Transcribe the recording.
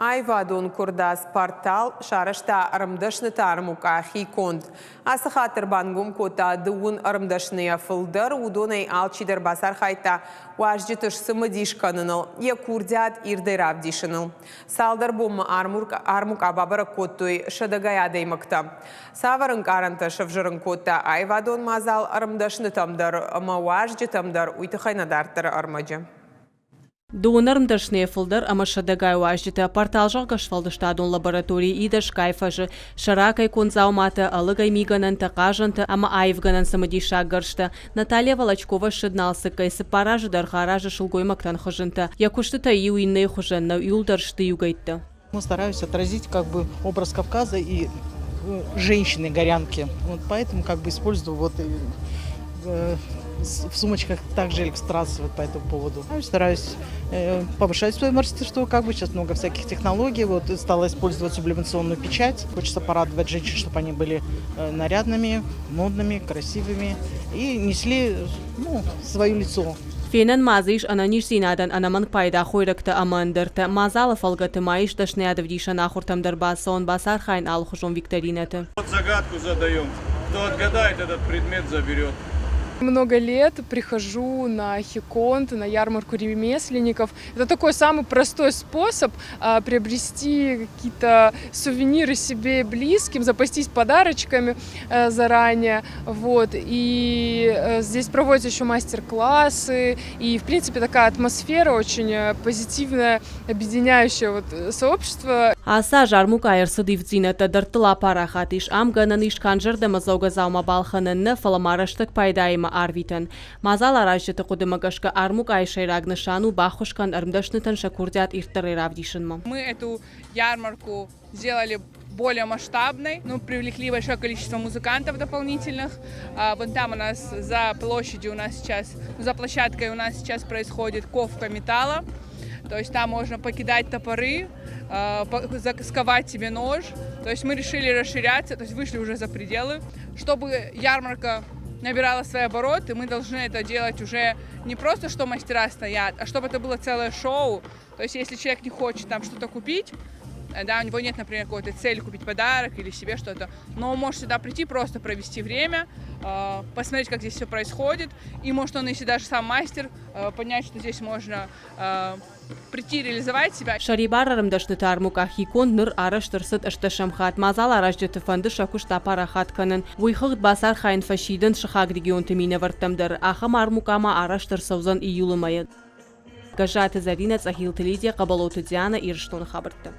Айвадон курдас портал шарышта арымдашны тармука хиконд. Асы хатыр бангум кота дуун арымдашны фылдыр удонай алчидер басар хайта важжитыш сымыдишканыныл, якурдят ирдайравдишыныл. Салдар бомма армук абабара коттуй шадагаядай мыкта. Саварын каранта шывжырын кота айвадон мазал арымдашны тамдар, ама важжи тамдар уйтыхайнадартыр армаджы. Дуонарым дашне фылдыр, ама шадагай важжита порталжақ гашфалдыштадун лаборатории идаш кайфажы, шаракай конзаумата алыгай миганан тақажанты, ама айвганан самадиша гаршта. Наталья Волочкова шыдналсы кайсы паражы дархаражы шылгой мактан хожынта. Якушты та иуиннай хожанна юлдаршты югайтты. Мы стараемся отразить образ Кавказа и женщины горянки. Вот поэтому использую в сумочках также иллюстрации по этому поводу. Стараюсь повышать свое мастерство, сейчас много всяких технологий. Стала использовать сублимационную печать. Хочется порадовать женщин, чтобы они были нарядными, модными, красивыми и несли свое лицо. Фенен мазиш ананиш зинадан анаман пайда хойракта амандырты. Мазала фалгаты маиш дашнеядовдиша нахуртам дарбасон басар хайн алхужон викторинаты. Вот загадку задаем. Кто отгадает, этот предмет заберет. Много лет прихожу на Хиконт, на ярмарку ремесленников. Это такой самый простой способ приобрести какие-то сувениры себе и близким, запастись подарочками заранее. И здесь проводятся еще мастер-классы. И, в принципе, такая атмосфера очень позитивная, объединяющая сообщество. Аса жармук айырсы дивдзината дыртыла парахатиш амганан ишканжырды мазауга заума балханынны фаламараштык пайдайма арвитан. Мазала ражжыты кудымагашка армук айшайрагны шану бахушкан армдашнытан шакурдят иртары равдишынма. Мы эту ярмарку сделали более масштабной, привлекли большое количество музыкантов дополнительных. Вон там у нас за площадью за площадкой у нас сейчас происходит ковка металла. То есть там можно покидать топоры, сковать себе нож. То есть мы решили расширяться, то есть вышли уже за пределы. Чтобы ярмарка набирала свои обороты, мы должны это делать уже не просто, что мастера стоят, а чтобы это было целое шоу. То есть если человек не хочет там что-то купить, у него нет, например, какой-то цели купить подарок или себе что-то, но он может сюда прийти, просто провести время, посмотреть, как здесь все происходит, и может он, если даже сам мастер, понять, что здесь можно прийти реализовать себя. Шарибар арымдашныты армука хикон ныр араштырсыт ыштышамхат. Мазал аражжыты фанды шакуш тапарахат канын. Уйхыгт басар хайн фашидын шахаг регион тымине варттамдыр. Ахам армукама араштырсаузан июлы майы. Гажаты Зарина Цахил Телидия Кабалоты Диана Ирштон Хабарты.